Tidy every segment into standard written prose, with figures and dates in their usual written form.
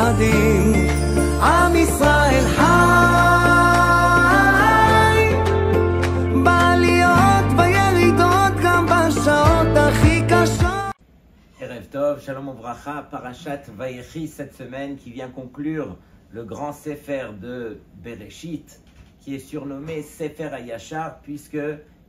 מאוחדים, עם ישראל חי, בעליות בירידות גם בשעות הכי קשות. Erev Tov, Shalom Uvracha, Parashat Vayechi cette semaine qui vient conclure le grand Sefer de Bereshit qui est surnommé Sefer HaYashar puisque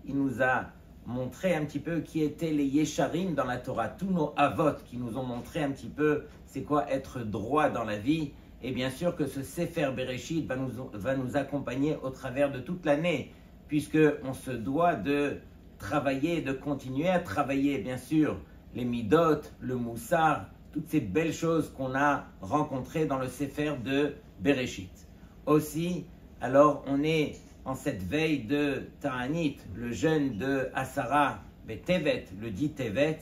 il nous a montré un petit peu qui étaient les Yesharim dans la Torah, tous nos Avot qui nous ont montré un petit peu c'est quoi être droit dans la vie. Et bien sûr que ce Sefer Bereshit va nous accompagner au travers de toute l'année puisqu'on se doit de travailler, de continuer à travailler bien sûr les midot, le moussar, toutes ces belles choses qu'on a rencontrées dans le Sefer de Bereshit. Aussi, alors on est en cette veille de Ta'anit, le jeûne de Asara Betevet, le 10 Tevet,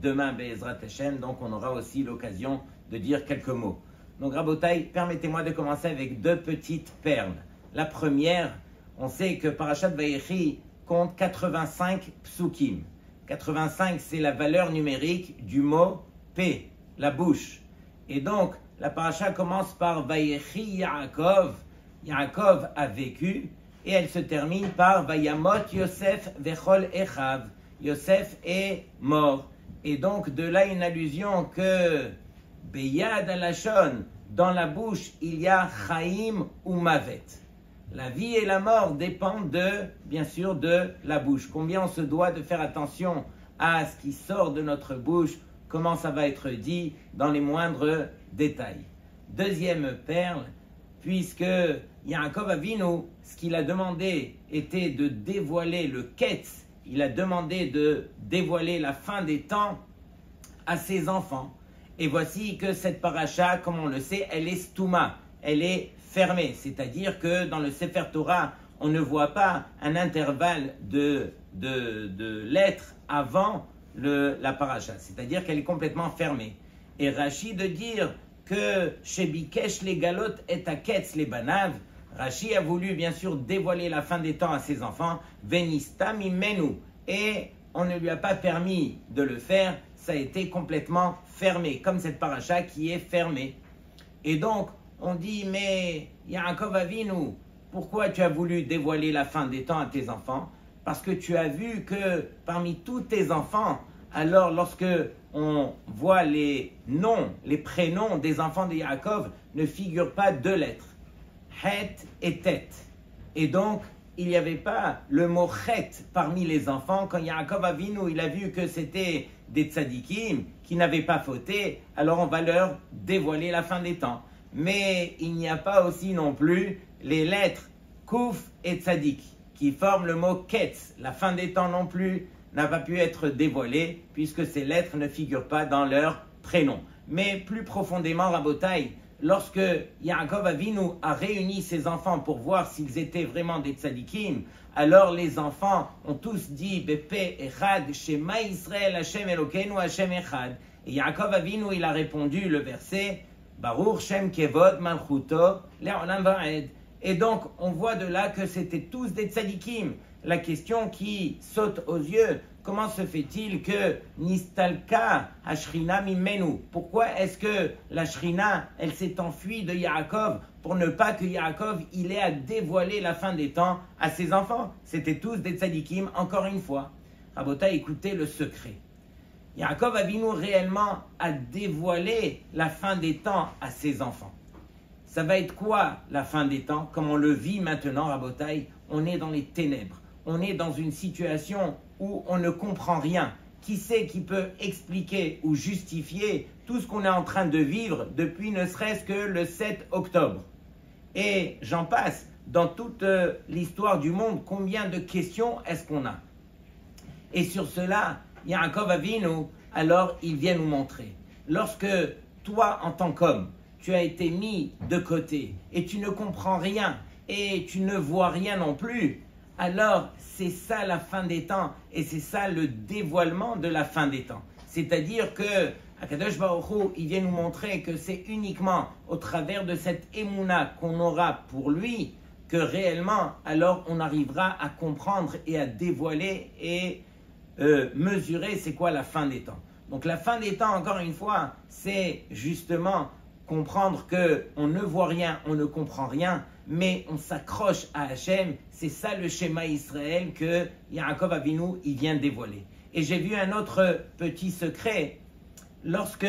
demain Be'ezrat Hashem, donc on aura aussi l'occasion de dire quelques mots. Donc Rabotai, permettez-moi de commencer avec deux petites perles. La première, on sait que Parashat Vayechi compte 85 psukim. 85, c'est la valeur numérique du mot P, la bouche. Et donc, la paracha commence par Vayechi Yaakov. Yaakov a vécu. Et elle se termine par Vayamot Yosef Vechol Echav. Yosef est mort. Et donc, de là, une allusion que Beyad Alashon, dans la bouche, il y a Chaim ou Mavet. La vie et la mort dépendent bien sûr, de la bouche. Combien on se doit de faire attention à ce qui sort de notre bouche, comment ça va être dit dans les moindres détails. Deuxième perle, puisque Yaakov Avinu, ce qu'il a demandé était de dévoiler le Ketz, il a demandé de dévoiler la fin des temps à ses enfants. Et voici que cette paracha, comme on le sait, elle est stouma, elle est fermée. C'est-à-dire que dans le Sefer Torah, on ne voit pas un intervalle de lettres avant la paracha. C'est-à-dire qu'elle est complètement fermée. Et Rashi de dire que chez Bikesh les galot et aketz les banav, Rashi a voulu bien sûr dévoiler la fin des temps à ses enfants, Venista mimenu, et on ne lui a pas permis de le faire, ça a été complètement fermé, comme cette paracha qui est fermée. Et donc, on dit, mais Yaakov Avinu, pourquoi tu as voulu dévoiler la fin des temps à tes enfants? Parce que tu as vu que parmi tous tes enfants, alors lorsque on voit les noms, les prénoms des enfants de Yaakov, ne figurent pas deux lettres, Het et Tet. Et donc, il n'y avait pas le mot Het parmi les enfants. Quand Yaakov Avinu, il a vu que c'était des tzadikim qui n'avaient pas fauté, alors on va leur dévoiler la fin des temps. Mais il n'y a pas aussi non plus les lettres Kouf et Tzadik qui forment le mot Ketz. La fin des temps non plus n'a pas pu être dévoilée puisque ces lettres ne figurent pas dans leur prénom. Mais plus profondément, Rabotai, lorsque Yaakov Avinu a réuni ses enfants pour voir s'ils étaient vraiment des tzadikim, alors les enfants ont tous dit Bepe Echad, Shema Israël, Hashem Elokeinu, Hashem Echad. Et Yaakov Avinu, il a répondu le verset Baruch Shem Kevod Malchuto Le'olam Va'ed. Et donc, on voit de là que c'était tous des tzadikim. La question qui saute aux yeux, comment se fait-il que Nistalka Ashrina Mimenu? Pourquoi est-ce que la Shrina, elle s'est enfuie de Yaakov pour ne pas que Yaakov, il ait à dévoiler la fin des temps à ses enfants? C'était tous des tzadikim, encore une fois. Rabota, écoutez le secret. Yaakov Avinu réellement a dévoilé la fin des temps à ses enfants. Ça va être quoi la fin des temps? Comme on le vit maintenant, Rabotai, on est dans les ténèbres. On est dans une situation où on ne comprend rien. Qui c'est qui peut expliquer ou justifier tout ce qu'on est en train de vivre depuis ne serait-ce que le 7 octobre? Et j'en passe, dans toute l'histoire du monde, combien de questions est-ce qu'on a? Et sur cela, Yaakov Avinu, alors il vient nous montrer. Lorsque toi, en tant qu'homme, tu as été mis de côté et tu ne comprends rien et tu ne vois rien non plus, alors c'est ça la fin des temps et c'est ça le dévoilement de la fin des temps. C'est-à-dire que Akadosh Baruch Hu, il vient nous montrer que c'est uniquement au travers de cette émouna qu'on aura pour lui que réellement alors on arrivera à comprendre et à dévoiler et mesurer c'est quoi la fin des temps. Donc la fin des temps, encore une fois, c'est justement comprendre qu'on ne voit rien, on ne comprend rien, mais on s'accroche à Hachem. C'est ça le schéma Israël que Yaakov Avinu il vient dévoiler. Et j'ai vu un autre petit secret. Lorsque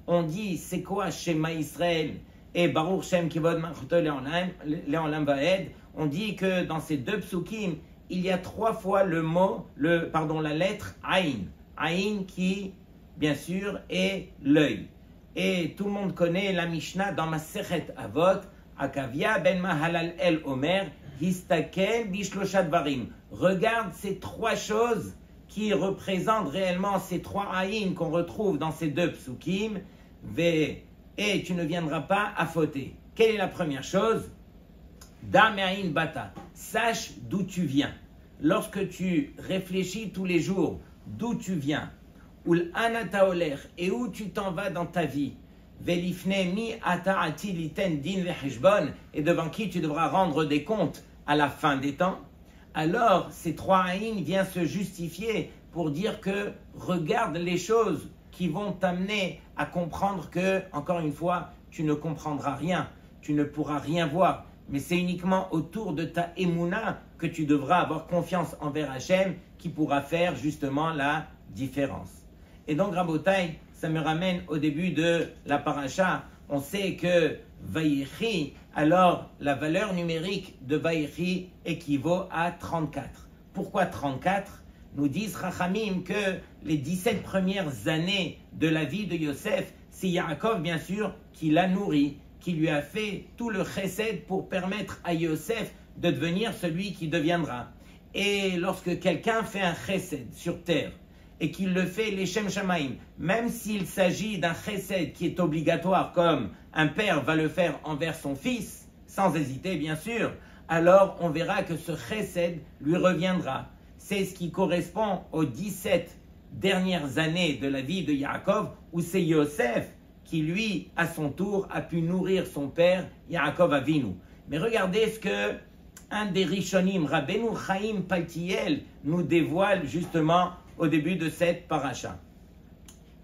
on dit c'est quoi schéma Israël et Baruch Shem Kivod Malchuto Le'olam Vaed, on dit que dans ces deux psukim, il y a 3 fois la lettre Aïn. Aïn qui, bien sûr, est l'œil. Et tout le monde connaît la Mishnah dans Masechet Avot, Akavia ben Mahalal el Omer, Histakel bishlosha dvarim. Regarde ces 3 choses qui représentent réellement ces 3 Aïn qu'on retrouve dans ces deux psukim, et tu ne viendras pas à fauter. Quelle est la première chose? Da me'ain bata. Sache d'où tu viens. Lorsque tu réfléchis tous les jours d'où tu viens, ul anata oler, et où tu t'en vas dans ta vie, velifne mi ata ati liten din veheshbon, et devant qui tu devras rendre des comptes à la fin des temps, alors ces 3 haïns viennent se justifier pour dire que regarde les choses qui vont t'amener à comprendre que, encore une fois, tu ne comprendras rien, tu ne pourras rien voir, mais c'est uniquement autour de ta émouna que tu devras avoir confiance envers Hachem qui pourra faire justement la différence. Et donc, Rabotai, ça me ramène au début de la paracha. On sait que Vayechi, alors la valeur numérique de Vayechi équivaut à 34. Pourquoi 34? Nous disent Chachamim que les 17 premières années de la vie de Yosef, c'est Yaakov bien sûr qui l'a nourri, qui lui a fait tout le chesed pour permettre à Yosef de devenir celui qui deviendra. Et lorsque quelqu'un fait un chesed sur terre et qu'il le fait l'Eshem Shamaim, même s'il s'agit d'un chesed qui est obligatoire comme un père va le faire envers son fils, sans hésiter bien sûr, alors on verra que ce chesed lui reviendra. C'est ce qui correspond aux 17 dernières années de la vie de Yaakov, où c'est Yosef qui lui, à son tour, a pu nourrir son père, Yaakov Avinu. Mais regardez ce que un des Rishonim, Rabbeinu Chaim Paltiel, nous dévoile justement au début de cette paracha.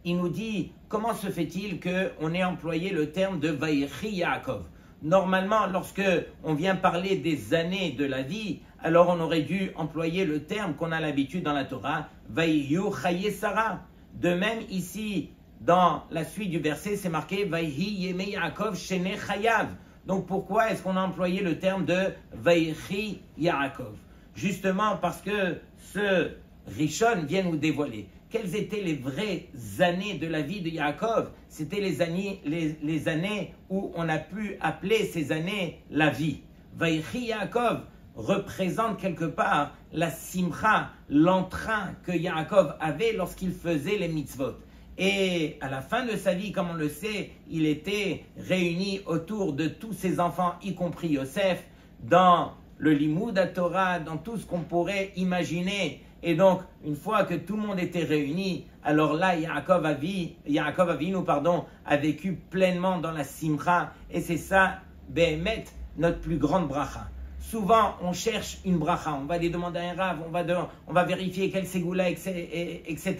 Il nous dit, comment se fait-il qu'on ait employé le terme de Vayechi Yaakov? Normalement, lorsque on vient parler des années de la vie, alors on aurait dû employer le terme qu'on a l'habitude dans la Torah, Vayehu Chaye Sarah. De même ici, dans la suite du verset, c'est marqué Vayehi Yeme Yaakov Shene Chayav. Donc pourquoi est-ce qu'on a employé le terme de Vayechi Yaakov? Justement parce que ce Rishon vient nous dévoiler quelles étaient les vraies années de la vie de Yaakov. C'était les années où on a pu appeler ces années la vie. Vayechi Yaakov représente quelque part la simcha, l'entrain que Yaakov avait lorsqu'il faisait les mitzvot. Et à la fin de sa vie, comme on le sait, il était réuni autour de tous ses enfants, y compris Yosef, dans le Limoud à Torah, dans tout ce qu'on pourrait imaginer. Et donc, une fois que tout le monde était réuni, alors là, Yaakov Avinu, a vécu pleinement dans la simcha. Et c'est ça, Behemet, notre plus grande bracha. Souvent, on cherche une bracha, on va aller demander à un rav, on va vérifier quel ségoula, etc.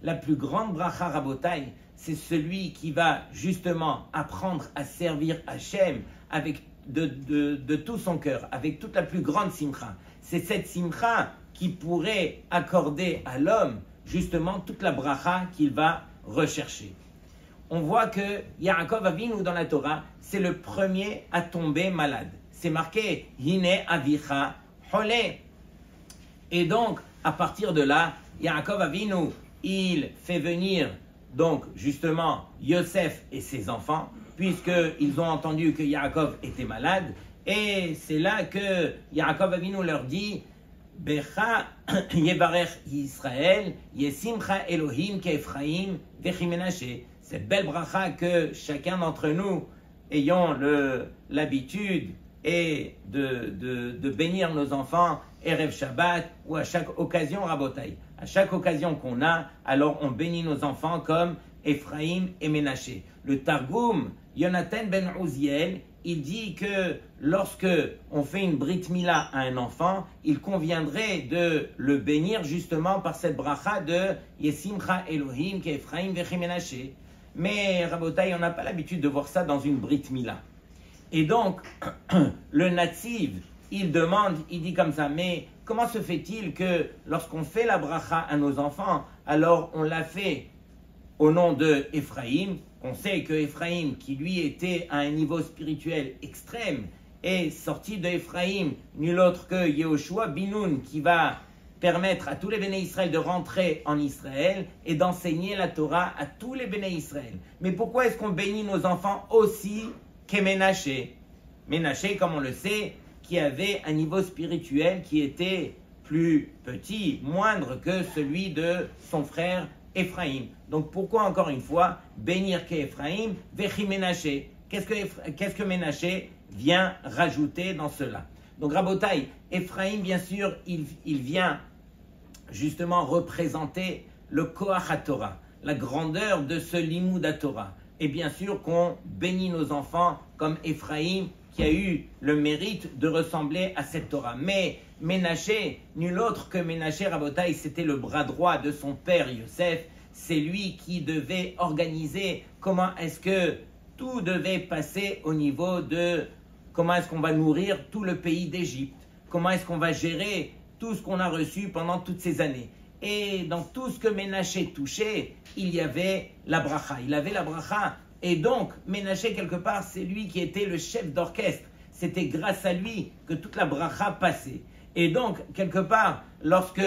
La plus grande bracha Rabotai, c'est celui qui va justement apprendre à servir Hachem avec de tout son cœur, avec toute la plus grande simcha. C'est cette simcha qui pourrait accorder à l'homme justement toute la bracha qu'il va rechercher. On voit que Yaakov Avinu dans la Torah, c'est le premier à tomber malade. C'est marqué Hine Avicha Hole. Et donc, à partir de là, Yaakov Avinu, il fait venir donc justement Yosef et ses enfants, puisqu'ils ont entendu que Yaakov était malade. Et c'est là que Yaakov Avinu leur dit Becha Yevarech Yisraël, Yesimcha Elohim Kephraim Vechimenashe. Cette belle bracha que chacun d'entre nous ayons l'habitude et de bénir nos enfants Erev Shabbat ou à chaque occasion Rabotai. À chaque occasion qu'on a, alors on bénit nos enfants comme Ephraim et Ménaché. Le Targum, Yonatan ben Uziel, il dit que lorsque on fait une brit mila à un enfant, il conviendrait de le bénir justement par cette bracha de Yesimcha Elohim Kephraim Vechimenaché. Mais Rabotai, on n'a pas l'habitude de voir ça dans une Brit Mila. Et donc, le natif, il demande, il dit comme ça, mais comment se fait-il que lorsqu'on fait la bracha à nos enfants, alors on l'a fait au nom de Ephraïm? On sait que Ephraïm, qui lui était à un niveau spirituel extrême, est sorti de Ephraïm, nul autre que Yehoshua Binoun, qui va permettre à tous les béné Israël de rentrer en Israël et d'enseigner la Torah à tous les béné Israël. Mais pourquoi est-ce qu'on bénit nos enfants aussi que Ménaché? Ménaché, comme on le sait, qui avait un niveau spirituel qui était plus petit, moindre que celui de son frère Ephraïm. Donc pourquoi encore une fois bénir qu'Ephraïm, Vechi Ménaché? Qu'est-ce que Ménaché vient rajouter dans cela? Donc Rabotai, Ephraïm, bien sûr, il vient justement représenter le Koach HaTorah, la grandeur de ce Limoud HaTorah. Et bien sûr qu'on bénit nos enfants comme Ephraïm, qui a eu le mérite de ressembler à cette Torah. Mais Ménaché, nul autre que Ménaché, Rabotai, c'était le bras droit de son père Yosef. C'est lui qui devait organiser comment est-ce que tout devait passer au niveau de comment est-ce qu'on va nourrir tout le pays d'Égypte, comment est-ce qu'on va gérer tout ce qu'on a reçu pendant toutes ces années. Et dans tout ce que Ménaché touchait, il y avait la bracha. Il avait la bracha. Et donc, Ménaché, quelque part, c'est lui qui était le chef d'orchestre. C'était grâce à lui que toute la bracha passait. Et donc, quelque part, lorsque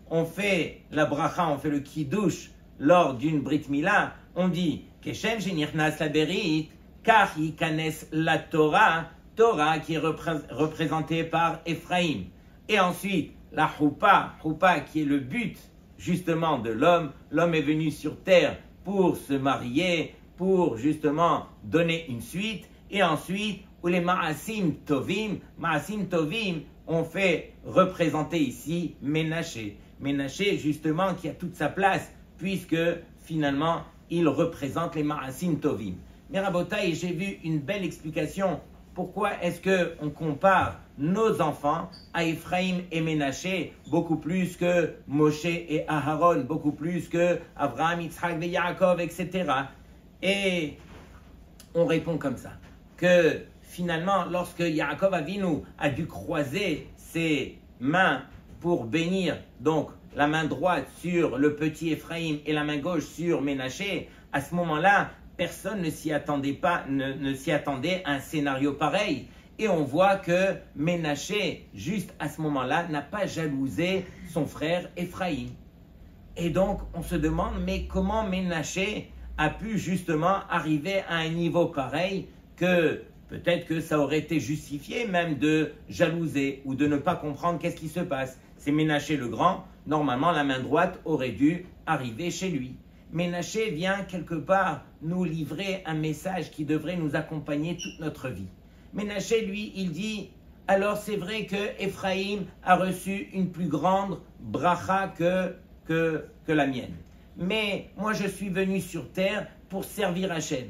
on fait la bracha, on fait le kiddush lors d'une Brit Mila, on dit « Keshem shenirnas la berit, car yikanes la Torah », Torah qui est représentée par Ephraïm. Et ensuite, la Choupa qui est le but justement de l'homme. L'homme est venu sur terre pour se marier, pour justement donner une suite. Et ensuite, où les Ma'asim Tovim ont fait représenter ici Ménaché. Ménaché justement qui a toute sa place puisque finalement il représente les Ma'asim Tovim. Mais Rabotai, j'ai vu une belle explication. Pourquoi est-ce qu'on compare nos enfants à Ephraïm et Ménaché beaucoup plus que Moshe et Aharon, beaucoup plus que Abraham, Yitzhak et Yaakov, etc. Et on répond comme ça, que finalement, lorsque Yaakov Avinu a dû croiser ses mains pour bénir, donc la main droite sur le petit Ephraïm et la main gauche sur Ménaché, à ce moment-là, personne ne s'y attendait à un scénario pareil. Et on voit que Ménaché, juste à ce moment-là, n'a pas jalousé son frère Ephraïm. Et donc, on se demande, mais comment Ménaché a pu justement arriver à un niveau pareil que peut-être que ça aurait été justifié même de jalouser ou de ne pas comprendre qu'est-ce qui se passe. C'est Ménaché le grand, normalement la main droite aurait dû arriver chez lui. Ménaché vient quelque part nous livrer un message qui devrait nous accompagner toute notre vie. Ménaché, lui, il dit, alors c'est vrai que Ephraïm a reçu une plus grande bracha que la mienne. Mais moi, je suis venu sur terre pour servir Hachem.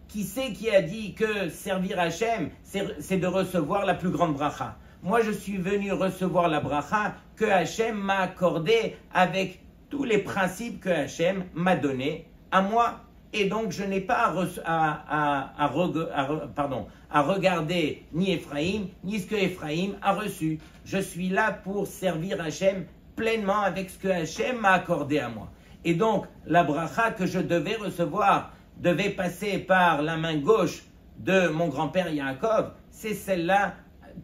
Qui c'est qui a dit que servir Hachem, c'est de recevoir la plus grande bracha? Moi, je suis venu recevoir la bracha que Hachem m'a accordée avec tous les principes que Hachem m'a donnés à moi. Et donc, je n'ai pas à regarder ni Ephraïm, ni ce que Ephraïm a reçu. Je suis là pour servir Hachem pleinement avec ce que Hachem m'a accordé à moi. Et donc, la bracha que je devais recevoir devait passer par la main gauche de mon grand-père Yaakov. C'est celle-là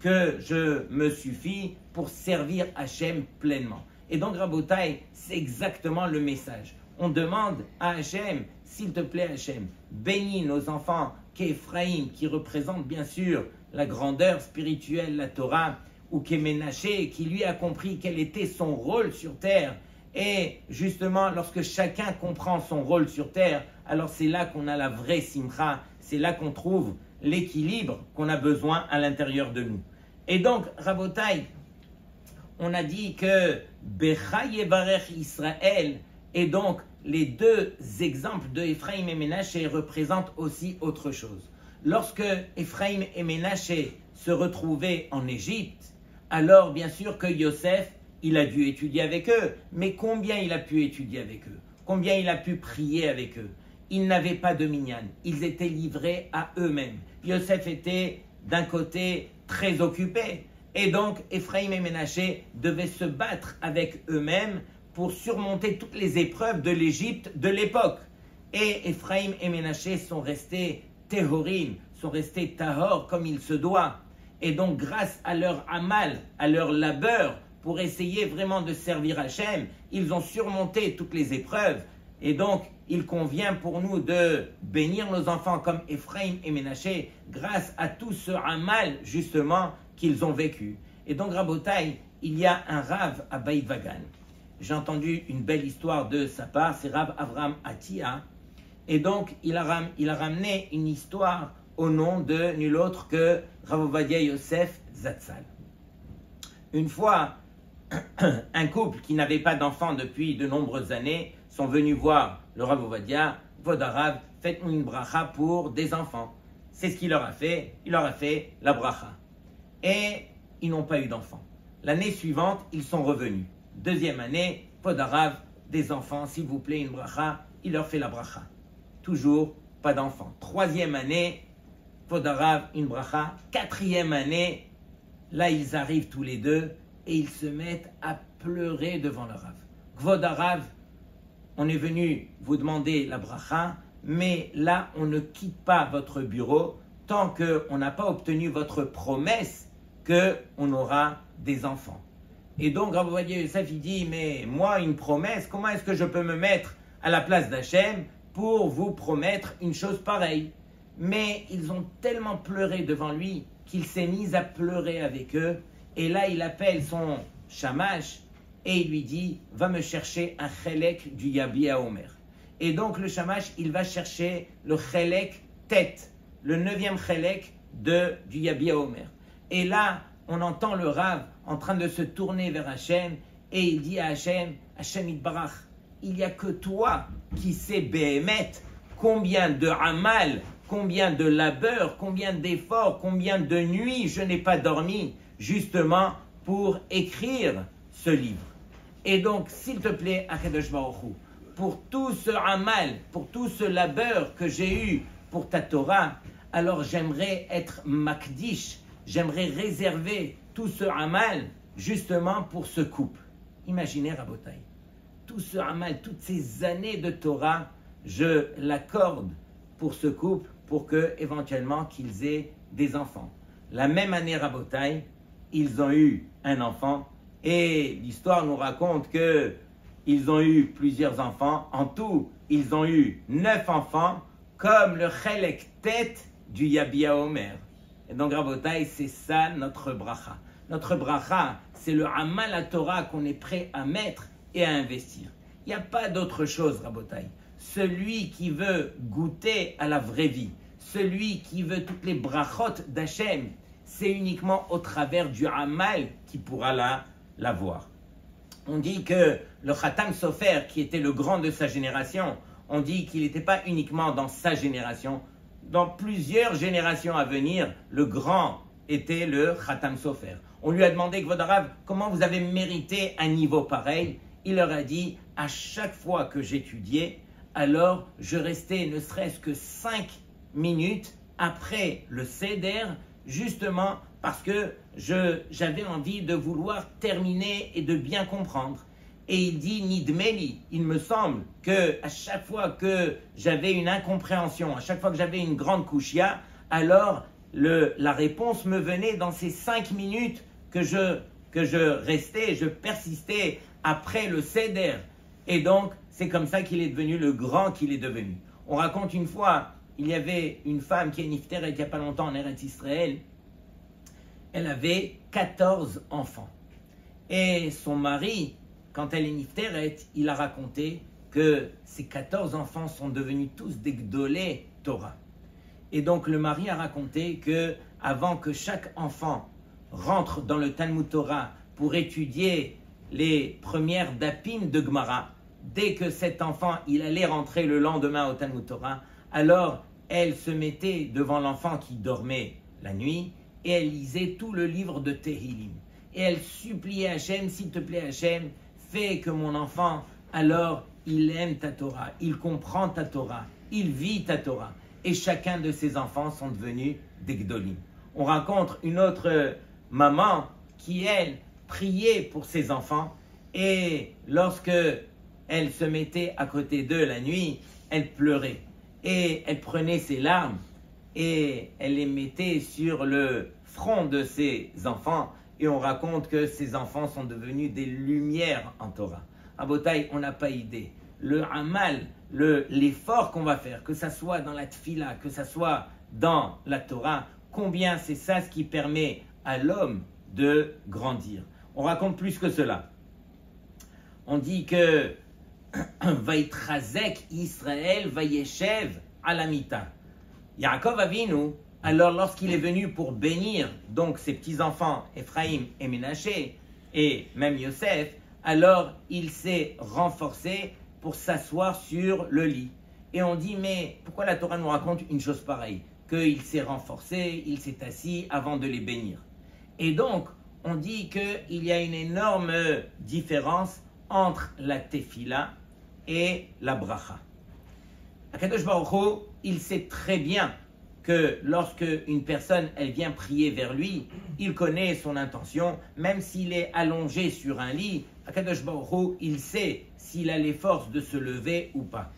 que je me suffis pour servir Hachem pleinement. Et donc, Rabotai, c'est exactement le message. On demande à Hachem, s'il te plaît Hachem, bénis nos enfants qu'Ephraïm, qui représente bien sûr la grandeur spirituelle, la Torah, ou qu'Ménaché, qui lui a compris quel était son rôle sur terre. Et justement, lorsque chacun comprend son rôle sur terre, alors c'est là qu'on a la vraie simcha, c'est là qu'on trouve l'équilibre qu'on a besoin à l'intérieur de nous. Et donc, Rabotai, on a dit que Becha Yevarech Israël, et donc les deux exemples de Ephraïm et Ménaché représentent aussi autre chose. Lorsque Ephraïm et Ménaché se retrouvaient en Égypte, alors bien sûr que Yosef, il a dû étudier avec eux, mais combien il a pu étudier avec eux? Combien il a pu prier avec eux? ils n'avaient pas de minyan, ils étaient livrés à eux-mêmes. Yosef était d'un côté très occupé, et donc Ephraim et Ménaché devaient se battre avec eux-mêmes pour surmonter toutes les épreuves de l'Égypte de l'époque. Et Ephraim et Ménaché sont restés téhorim, sont restés tahor comme il se doit. Et donc grâce à leur amal, à leur labeur, pour essayer vraiment de servir Hachem, ils ont surmonté toutes les épreuves. Et donc, il convient pour nous de bénir nos enfants comme Ephraim et Ménaché grâce à tout ce amal, justement, qu'ils ont vécu. Et donc, Rabotai, il y a un Rav à Beit Vagan. J'ai entendu une belle histoire de sa part, c'est Rav Avraham Atia. Et donc, il a ramené une histoire au nom de nul autre que Rav Ovadia Yosef Zatzal. Une fois, un couple qui n'avait pas d'enfants depuis de nombreuses années sont venus voir le Rav Ovadia. Vodarav, faites-nous une bracha pour des enfants. C'est ce qu'il leur a fait. Il leur a fait la bracha. Et ils n'ont pas eu d'enfants. L'année suivante, ils sont revenus. Deuxième année, Vodarav, des enfants, s'il vous plaît, une bracha. Il leur fait la bracha. Toujours pas d'enfants. Troisième année, Vodarav, une bracha. Quatrième année, là, ils arrivent tous les deux et ils se mettent à pleurer devant le Rav. Vodarav, on est venu vous demander la bracha, mais là, on ne quitte pas votre bureau tant qu'on n'a pas obtenu votre promesse qu'on aura des enfants. Et donc, Rav Ovadia Yosef, il dit, mais moi, une promesse, comment est-ce que je peux me mettre à la place d'Hachem pour vous promettre une chose pareille? Mais ils ont tellement pleuré devant lui qu'il s'est mis à pleurer avec eux. Et là, il appelle son shamash et il lui dit, va me chercher un chelek du Yabia Omer. Et donc, le shamash, il va chercher le chelek tête, le 9e chelek du Yabia Omer. Et là, on entend le Rav en train de se tourner vers Hachem et il dit à Hachem, Hachem Yitbarach, il n'y a que toi qui sais Béhémet combien de amal, combien de labeur, combien d'efforts, combien de nuits je n'ai pas dormi justement pour écrire ce livre. Et donc, s'il te plaît, Akadosh Baruch Hu, pour tout ce amal, pour tout ce labeur que j'ai eu pour ta Torah, alors j'aimerais être makdish, j'aimerais réserver tout ce amal justement pour ce couple. Imaginez, Rabotai, tout ce amal, toutes ces années de Torah, je l'accorde pour ce couple pour que éventuellement qu'ils aient des enfants. La même année, Rabotai, ils ont eu un enfant et l'histoire nous raconte que ils ont eu plusieurs enfants. En tout, ils ont eu 9 enfants comme le chelek tête du Yabia Omer. Et donc, Rabotai, c'est ça notre bracha. Notre bracha, c'est le amal à Torah qu'on est prêt à mettre et à investir. Il n'y a pas d'autre chose, Rabotai. Celui qui veut goûter à la vraie vie, celui qui veut toutes les brachot d'Hachem, c'est uniquement au travers du amal qui pourra la voir. On dit que le Khatam Sofer, qui était le grand de sa génération, on dit qu'il n'était pas uniquement dans sa génération, dans plusieurs générations à venir, le grand était le Khatam Sofer. On lui a demandé, Vodarav, comment vous avez mérité un niveau pareil? Il leur a dit, à chaque fois que j'étudiais, alors je restais ne serait-ce que 5 minutes après le Seder, justement parce que j'avais envie de vouloir terminer et de bien comprendre. Et il dit, Nidmeli, il me semble que à chaque fois que j'avais une incompréhension, à chaque fois que j'avais une grande kushia, alors la réponse me venait dans ces 5 minutes que je restais, je persistais après le Seder. Et donc, c'est comme ça qu'il est devenu le grand qu'il est devenu. On raconte une fois, il y avait une femme qui est nifteret il n'y a pas longtemps en Eretz Israël. Elle avait 14 enfants. Et son mari, quand elle est nifteret, il a raconté que ces 14 enfants sont devenus tous des gdolé Torah. Et donc le mari a raconté que avant que chaque enfant rentre dans le Talmud Torah pour étudier les premières dapines de Gemara, dès que cet enfant il allait rentrer le lendemain au Talmud Torah, alors elle se mettait devant l'enfant qui dormait la nuit et elle lisait tout le livre de Tehillim. Et elle suppliait Hachem, s'il te plaît Hachem, fais que mon enfant, alors il aime ta Torah, il comprend ta Torah, il vit ta Torah. Et chacun de ses enfants sont devenus des Gdolim. On rencontre une autre maman qui, elle, priait pour ses enfants. Et lorsque elle se mettait à côté d'eux la nuit, elle pleurait. Et elle prenait ses larmes et elle les mettait sur le front de ses enfants. Et on raconte que ces enfants sont devenus des lumières en Torah. À Botaï, on n'a pas idée. Le amal, l'effort qu'on va faire, que ça soit dans la tfila, que ça soit dans la Torah, combien c'est ça ce qui permet à l'homme de grandir. On raconte plus que cela. On dit que Vaitrazek Israël Vayeshev Alamita. Yaakov Avinu, alors lorsqu'il est venu pour bénir donc ses petits-enfants Ephraïm et Ménaché et même Yosef, alors il s'est renforcé pour s'asseoir sur le lit. Et on dit, mais pourquoi la Torah nous raconte une chose pareille? Qu'il s'est renforcé, il s'est assis avant de les bénir. Et donc, on dit qu'il y a une énorme différence entre la tefila et la bracha. Akadosh Baruch Hu, il sait très bien que lorsque une personne elle vient prier vers lui, il connaît son intention, même s'il est allongé sur un lit, Akadosh Baruch Hu, il sait s'il a les forces de se lever ou pas.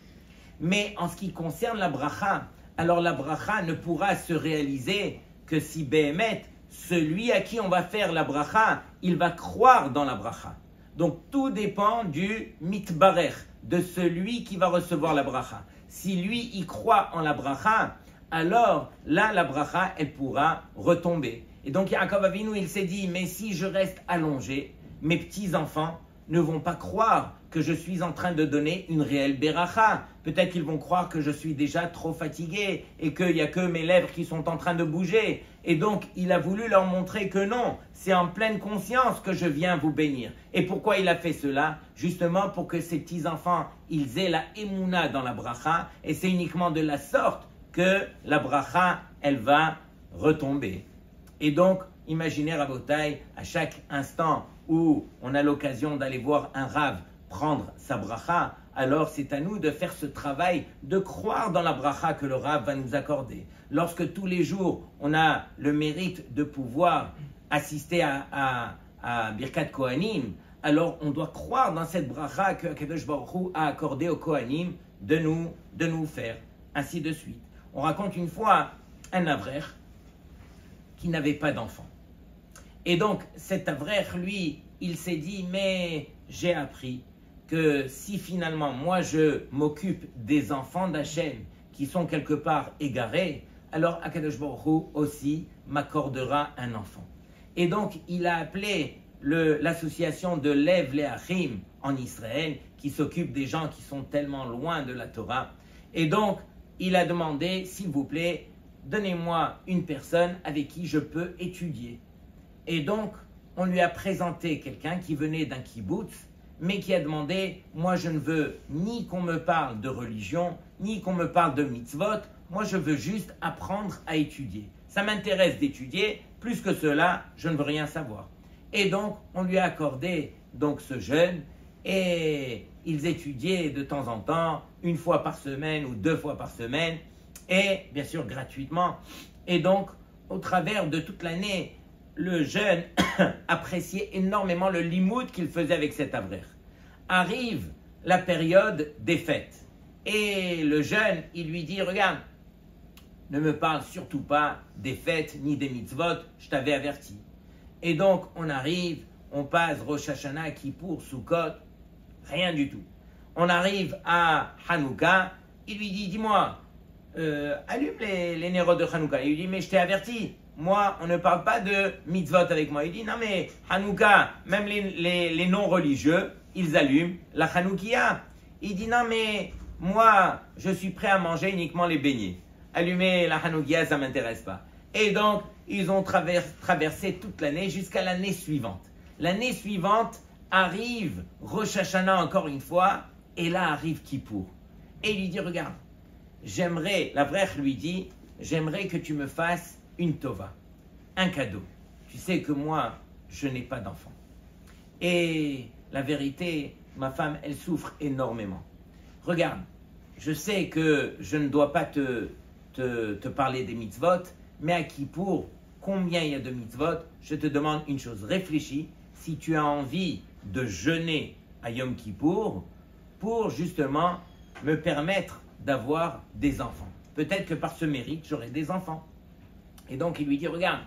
Mais en ce qui concerne la bracha, alors la bracha ne pourra se réaliser que si Béhémet, celui à qui on va faire la bracha, il va croire dans la bracha. Donc tout dépend du mitbarech, de celui qui va recevoir la bracha. Si lui, il croit en la bracha, alors là, la bracha, elle pourra retomber. Et donc Yaakov Avinu, il s'est dit, mais si je reste allongé, mes petits-enfants ne vont pas croire que je suis en train de donner une réelle beracha. Peut-être qu'ils vont croire que je suis déjà trop fatigué et qu'il n'y a que mes lèvres qui sont en train de bouger. Et donc, il a voulu leur montrer que non, c'est en pleine conscience que je viens vous bénir. Et pourquoi il a fait cela? Justement pour que ces petits-enfants, ils aient la émouna dans la bracha. Et c'est uniquement de la sorte que la bracha, elle va retomber. Et donc, imaginez Rabotai, à chaque instant où on a l'occasion d'aller voir un rave prendre sa bracha, alors c'est à nous de faire ce travail, de croire dans la bracha que le rave va nous accorder. Lorsque tous les jours, on a le mérite de pouvoir assister à Birkat Kohanim, alors on doit croire dans cette bracha que Akadosh Baruch Hu a accordé aux Kohanim de nous faire, ainsi de suite. On raconte une fois un avrer qui n'avait pas d'enfant. Et donc, cet avrer, lui, il s'est dit, mais j'ai appris que si finalement, moi, je m'occupe des enfants d'Hachem qui sont quelque part égarés, alors Akadosh Baruch Hu aussi m'accordera un enfant. Et donc, il a appelé l'association de Lev Leachim en Israël, qui s'occupe des gens qui sont tellement loin de la Torah. Et donc, il a demandé, s'il vous plaît, donnez-moi une personne avec qui je peux étudier. Et donc, on lui a présenté quelqu'un qui venait d'un kibbutz, mais qui a demandé, moi je ne veux ni qu'on me parle de religion, ni qu'on me parle de mitzvot, moi je veux juste apprendre à étudier. Ça m'intéresse d'étudier, plus que cela, je ne veux rien savoir. Et donc, on lui a accordé donc ce jeûne, et ils étudiaient de temps en temps, une fois par semaine ou 2 fois par semaine, et bien sûr gratuitement. Et donc, au travers de toute l'année, le jeune appréciait énormément le limoud qu'il faisait avec cet avrer. Arrive la période des fêtes. Et le jeune, il lui dit, regarde, ne me parle surtout pas des fêtes ni des mitzvot, je t'avais averti. Et donc, on arrive, on passe Rosh Hashanah, Kippour, Sukkot, rien du tout. On arrive à Hanouka, il lui dit, dis-moi, allume les nérodes de Hanouka. Il lui dit, mais je t'ai averti. Moi, on ne parle pas de mitzvot avec moi. Il dit, non mais Hanouka, même les non-religieux, ils allument la Hanoukia. Il dit, non mais moi, je suis prêt à manger uniquement les beignets. Allumer la Hanoukia, ça ne m'intéresse pas. Et donc, ils ont traversé toute l'année jusqu'à l'année suivante. L'année suivante arrive Rosh Hashanah encore une fois, et là arrive Kippour. Et il lui dit, regarde, l'avrer lui dit, j'aimerais que tu me fasses une tova, un cadeau. Tu sais que moi, je n'ai pas d'enfant. Et la vérité, ma femme, elle souffre énormément. regarde, je sais que je ne dois pas te parler des mitzvot, mais à Kippour, combien il y a de mitzvot? Je te demande une chose, réfléchis, si tu as envie de jeûner à Yom Kippour pour justement me permettre d'avoir des enfants. Peut-être que par ce mérite, j'aurai des enfants. Et donc il lui dit, regarde,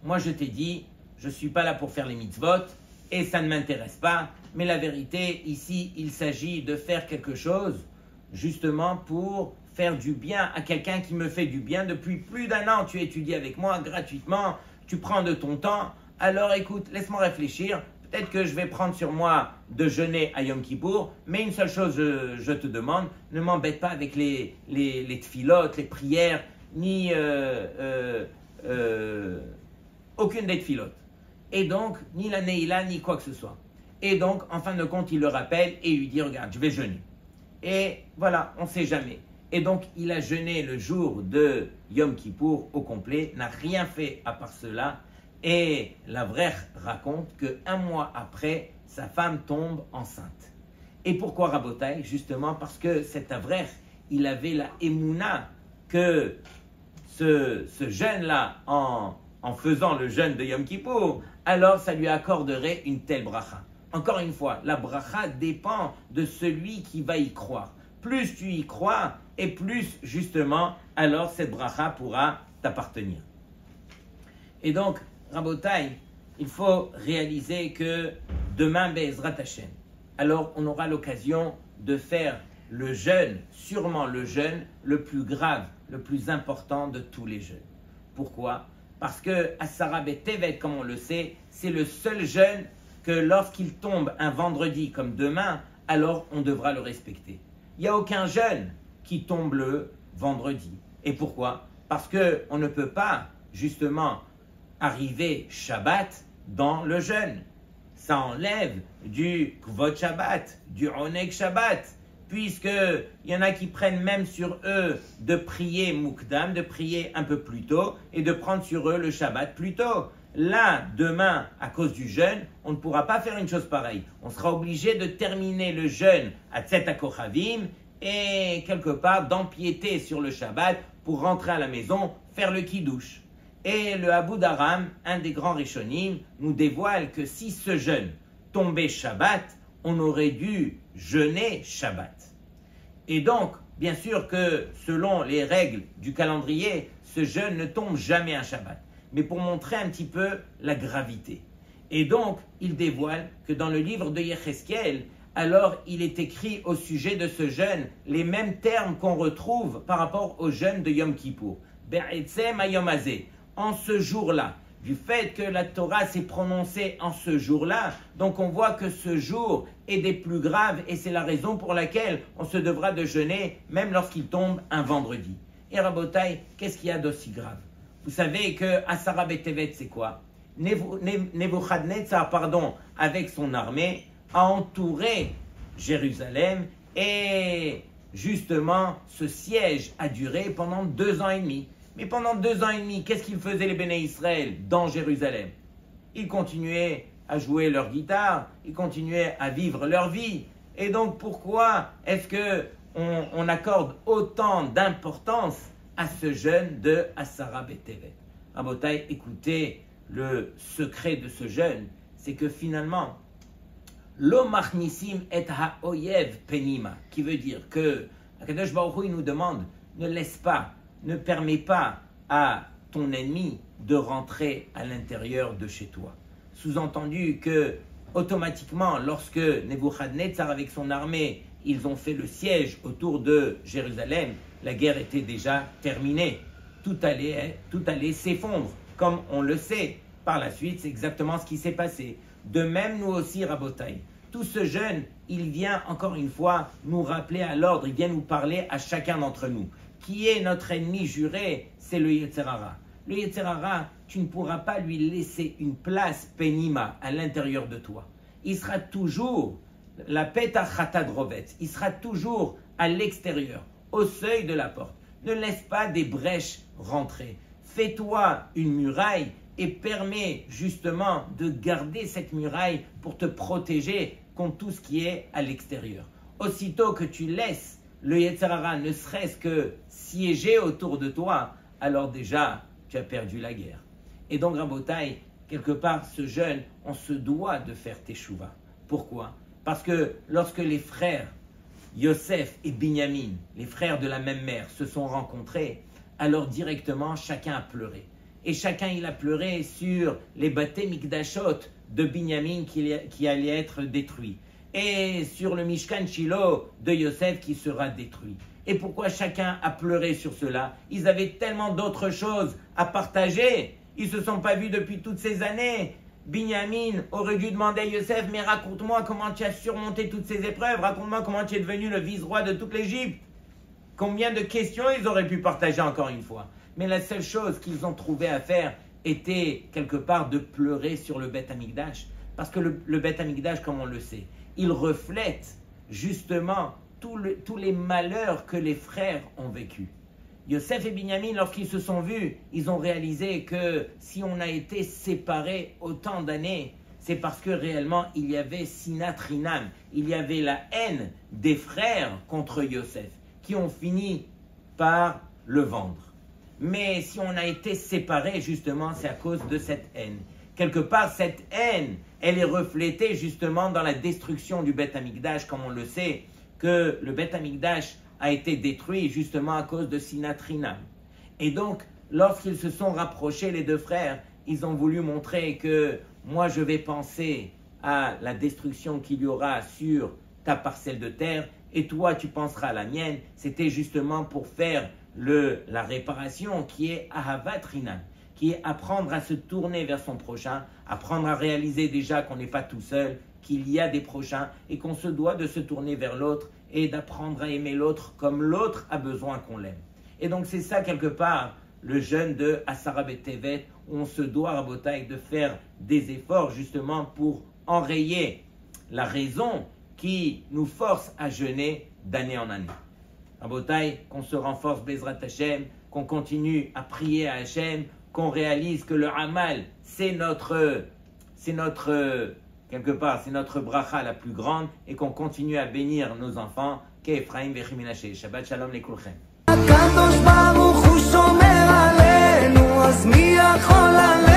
moi je t'ai dit, je ne suis pas là pour faire les mitzvot et ça ne m'intéresse pas, mais la vérité, ici, il s'agit de faire quelque chose justement pour faire du bien à quelqu'un qui me fait du bien. Depuis plus d'un an, tu étudies avec moi gratuitement, tu prends de ton temps. Alors écoute, laisse-moi réfléchir. Peut-être que je vais prendre sur moi de jeûner à Yom Kippour, mais une seule chose, je te demande, ne m'embête pas avec les tfilotes, les prières, ni aucune des tfilotes. Et donc, ni la neila, ni quoi que ce soit. Et donc, en fin de compte, il le rappelle et il lui dit, regarde, je vais jeûner. Et voilà, on ne sait jamais. Et donc, il a jeûné le jour de Yom Kippour au complet, n'a rien fait à part cela. Et la vraie raconte qu'un mois après, sa femme tombe enceinte. Et pourquoi Rabotai? Justement parce que cet Avrer, il avait la émouna que ce jeûne-là, en faisant le jeûne de Yom Kippour, alors ça lui accorderait une telle bracha. Encore une fois, la bracha dépend de celui qui va y croire. Plus tu y crois, et plus justement, alors cette bracha pourra t'appartenir. Et donc, Rabotai, il faut réaliser que demain, Be'ezrat Hashem, alors on aura l'occasion de faire le jeûne, sûrement le jeûne le plus grave, le plus important de tous les jeûnes. Pourquoi? Parce que Asara B'Tevet, comme on le sait, c'est le seul jeûne que lorsqu'il tombe un vendredi comme demain, alors on devra le respecter. Il n'y a aucun jeûne qui tombe le vendredi. Et pourquoi? Parce qu'on ne peut pas, justement, arriver Shabbat dans le jeûne. Ça enlève du Kvod Shabbat, du Oneg Shabbat, puisqu'il y en a qui prennent même sur eux de prier Mukdam, de prier un peu plus tôt, et de prendre sur eux le Shabbat plus tôt. Là, demain, à cause du jeûne, on ne pourra pas faire une chose pareille. On sera obligé de terminer le jeûne à Tzet HaKochavim et quelque part d'empiéter sur le Shabbat pour rentrer à la maison, faire le Kiddush. Et le Abu Dharam, un des grands Rishonim, nous dévoile que si ce jeûne tombait Shabbat, on aurait dû jeûner Shabbat. Et donc, bien sûr que selon les règles du calendrier, ce jeûne ne tombe jamais un Shabbat. Mais pour montrer un petit peu la gravité. Et donc, il dévoile que dans le livre de Yecheskel, alors il est écrit au sujet de ce jeûne les mêmes termes qu'on retrouve par rapport au jeûne de Yom Kippour. Be'etzem hayom hazeh. En ce jour-là, du fait que la Torah s'est prononcée en ce jour-là, donc on voit que ce jour est des plus graves et c'est la raison pour laquelle on se devra de jeûner même lorsqu'il tombe un vendredi. Et Rabotai, qu'est-ce qu'il y a d'aussi grave? Vous savez que Asara B'Tevet, c'est quoi? Nebuchadnezzar, avec son armée, a entouré Jérusalem et justement, ce siège a duré pendant 2 ans et demi. Mais pendant 2 ans et demi, qu'est-ce qu'ils faisaient les Béné Israël dans Jérusalem? Ils continuaient à jouer leur guitare, ils continuaient à vivre leur vie. Et donc pourquoi est-ce qu'on accorde autant d'importance à ce jeûne de Asara B'Tevet? Rabotai, écoutez, le secret de ce jeûne, c'est que finalement, Lo machnisim et ha'oyev penima, qui veut dire que Akadosh Baruch Hu, il nous demande, ne laisse pas, ne permets pas à ton ennemi de rentrer à l'intérieur de chez toi. Sous-entendu que, automatiquement, lorsque Nebuchadnezzar avec son armée, ils ont fait le siège autour de Jérusalem, la guerre était déjà terminée. Tout allait s'effondrer, comme on le sait. Par la suite, c'est exactement ce qui s'est passé. De même, nous aussi, Rabotai. Tout ce jeûne, il vient encore une fois nous rappeler à l'ordre, il vient nous parler à chacun d'entre nous. Qui est notre ennemi juré? C'est le Yetzer Hara. Le Yetzer Hara, tu ne pourras pas lui laisser une place penima à l'intérieur de toi. Il sera toujours la petach chatad-rovetz, il sera toujours à l'extérieur, au seuil de la porte. Ne laisse pas des brèches rentrer. Fais-toi une muraille et permets justement de garder cette muraille pour te protéger contre tout ce qui est à l'extérieur. Aussitôt que tu laisses le Yetzer Hara ne serait-ce que siéger autour de toi, alors déjà, tu as perdu la guerre. Et donc, Rabotai, quelque part, ce jeûne, on se doit de faire Teshuvah. Pourquoi? Parce que lorsque les frères Yosef et Binyamin, les frères de la même mère, se sont rencontrés, alors directement, chacun a pleuré. Et chacun, il a pleuré sur les Baté Mikdashot de Binyamin qui allait être détruit. Et sur le Mishkan Shilo de Yosef qui sera détruit. Et pourquoi chacun a pleuré sur cela? Ils avaient tellement d'autres choses à partager. Ils ne se sont pas vus depuis toutes ces années. Binyamin aurait dû demander à Yosef, mais raconte-moi comment tu as surmonté toutes ces épreuves. Raconte-moi comment tu es devenu le vice-roi de toute l'Égypte. Combien de questions ils auraient pu partager encore une fois. Mais la seule chose qu'ils ont trouvé à faire était quelque part de pleurer sur le Beth Amikdash. Parce que le Beth Amikdash, comme on le sait, il reflète justement tous les malheurs que les frères ont vécus. Yosef et Binyamin, lorsqu'ils se sont vus, ils ont réalisé que si on a été séparés autant d'années, c'est parce que réellement il y avait Sinat Rinam, il y avait la haine des frères contre Yosef, qui ont fini par le vendre. Mais si on a été séparés, justement, c'est à cause de cette haine. Quelque part, cette haine, elle est reflétée justement dans la destruction du Beth Amikdash, comme on le sait, que le Beth Amikdash a été détruit justement à cause de Sinat Rinam. Et donc, lorsqu'ils se sont rapprochés, les deux frères, ils ont voulu montrer que moi, je vais penser à la destruction qu'il y aura sur ta parcelle de terre, et toi, tu penseras à la mienne. C'était justement pour faire la réparation qui est Ahavat Rinam, qui est apprendre à se tourner vers son prochain, apprendre à réaliser déjà qu'on n'est pas tout seul, qu'il y a des prochains et qu'on se doit de se tourner vers l'autre et d'apprendre à aimer l'autre comme l'autre a besoin qu'on l'aime. Et donc c'est ça quelque part le jeûne de Asara B'Tevet, où on se doit, Rabotai, de faire des efforts justement pour enrayer la raison qui nous force à jeûner d'année en année. Rabotai, qu'on se renforce Bezrat Hashem, qu'on continue à prier à Hashem, qu'on réalise que le Amal, c'est notre quelque part, c'est notre bracha la plus grande et qu'on continue à bénir nos enfants. Qu'Ephraim Vechi Menashe. Shabbat Shalom לכולכם. הקדוש ברוך הוא שומר עלינו, אז מי יכול עלינו?